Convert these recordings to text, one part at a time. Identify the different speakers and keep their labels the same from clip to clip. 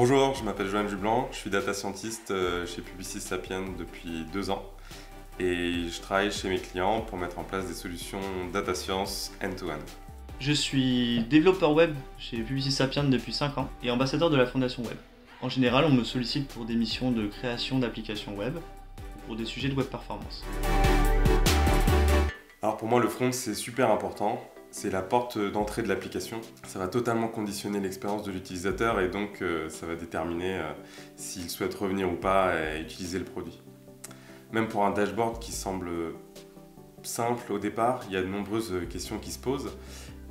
Speaker 1: Bonjour, je m'appelle Johan Jublan, je suis data scientist chez Publicis Sapient depuis 2 ans et je travaille chez mes clients pour mettre en place des solutions data science end-to-end.
Speaker 2: Je suis développeur web chez Publicis Sapient depuis 5 ans et ambassadeur de la Fondation Web. En général, on me sollicite pour des missions de création d'applications web ou pour des sujets de web performance.
Speaker 1: Alors pour moi, le front, c'est super important. C'est la porte d'entrée de l'application. Ça va totalement conditionner l'expérience de l'utilisateur et donc ça va déterminer s'il souhaite revenir ou pas et utiliser le produit. Même pour un dashboard qui semble simple au départ, il y a de nombreuses questions qui se posent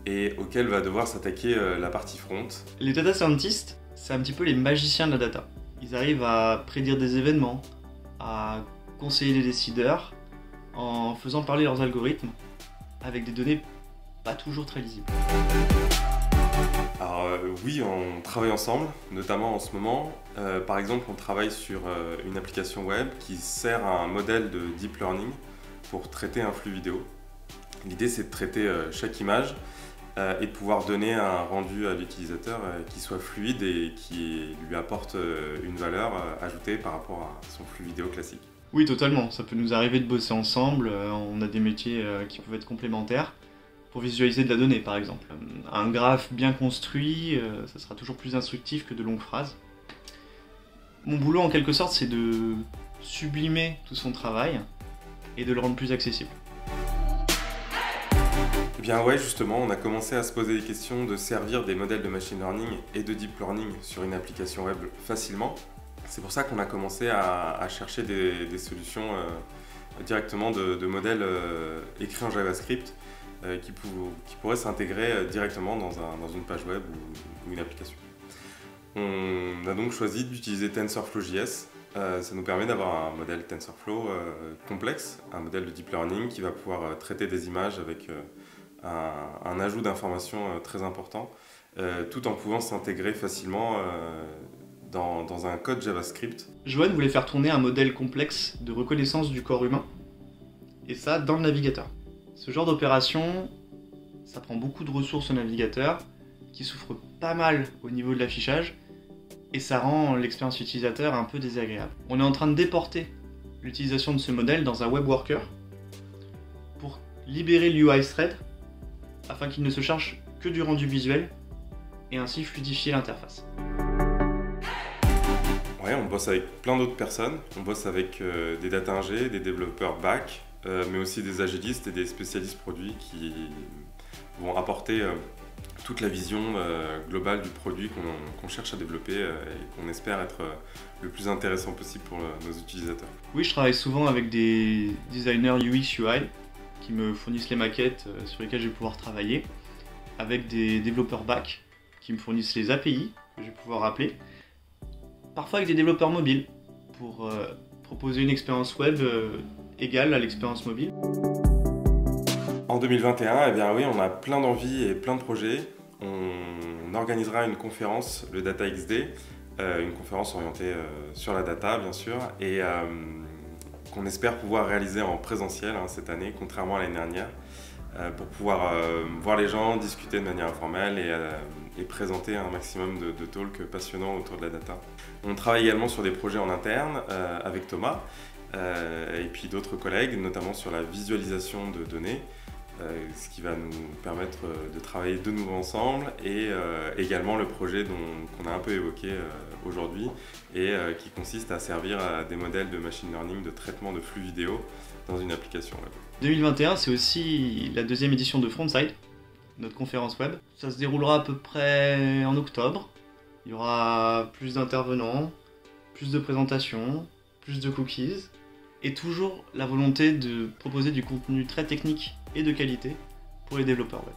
Speaker 1: et auxquelles va devoir s'attaquer la partie front.
Speaker 2: Les data scientists, c'est un petit peu les magiciens de la data. Ils arrivent à prédire des événements, à conseiller les décideurs en faisant parler leurs algorithmes avec des données pas toujours très lisibles.
Speaker 1: Alors oui, on travaille ensemble, notamment en ce moment. Par exemple, on travaille sur une application web qui sert à un modèle de deep learning pour traiter un flux vidéo. L'idée, c'est de traiter chaque image et de pouvoir donner un rendu à l'utilisateur qui soit fluide et qui lui apporte une valeur ajoutée par rapport à son flux vidéo classique.
Speaker 2: Oui, totalement. Ça peut nous arriver de bosser ensemble. On a des métiers qui peuvent être complémentaires pour visualiser de la donnée, par exemple. Un graphe bien construit, ça sera toujours plus instructif que de longues phrases. Mon boulot, en quelque sorte, c'est de sublimer tout son travail et de le rendre plus accessible.
Speaker 1: Eh bien ouais, justement, on a commencé à se poser des questions de servir des modèles de machine learning et de deep learning sur une application web facilement. C'est pour ça qu'on a commencé à chercher des solutions directement de modèles écrits en JavaScript qui pourraient s'intégrer directement dans une page web ou une application. On a donc choisi d'utiliser TensorFlow.js. Ça nous permet d'avoir un modèle TensorFlow complexe, un modèle de deep learning qui va pouvoir traiter des images avec un ajout d'informations très important, tout en pouvant s'intégrer facilement dans un code JavaScript.
Speaker 2: Johan voulait faire tourner un modèle complexe de reconnaissance du corps humain, et ça dans le navigateur. Ce genre d'opération, ça prend beaucoup de ressources au navigateur, qui souffre pas mal au niveau de l'affichage, et ça rend l'expérience utilisateur un peu désagréable. On est en train de déporter l'utilisation de ce modèle dans un web worker pour libérer l'UI thread afin qu'il ne se charge que du rendu visuel et ainsi fluidifier l'interface.
Speaker 1: Ouais, on bosse avec plein d'autres personnes. On bosse avec des data ingé, des développeurs back, mais aussi des agilistes et des spécialistes produits qui vont apporter toute la vision globale du produit qu'on cherche à développer et qu'on espère être le plus intéressant possible pour nos utilisateurs.
Speaker 2: Oui, je travaille souvent avec des designers UX UI qui me fournissent les maquettes sur lesquelles je vais pouvoir travailler, avec des développeurs back qui me fournissent les API que je vais pouvoir appeler, parfois avec des développeurs mobiles pour proposer une expérience web égale à l'expérience mobile.
Speaker 1: En 2021, eh bien oui, on a plein d'envies et plein de projets. On organisera une conférence, le Data XD, une conférence orientée sur la data bien sûr, et qu'on espère pouvoir réaliser en présentiel cette année, contrairement à l'année dernière, pour pouvoir voir les gens, discuter de manière informelle et présenter un maximum de talks passionnants autour de la data. On travaille également sur des projets en interne avec Thomas et puis d'autres collègues, notamment sur la visualisation de données, ce qui va nous permettre de travailler de nouveau ensemble, et également le projet qu'on a un peu évoqué aujourd'hui et qui consiste à servir à des modèles de machine learning de traitement de flux vidéo dans une application web.
Speaker 2: 2021, c'est aussi la 2e édition de Frontside, notre conférence web. Ça se déroulera à peu près en octobre. Il y aura plus d'intervenants, plus de présentations, plus de cookies, et toujours la volonté de proposer du contenu très technique et de qualité pour les développeurs web.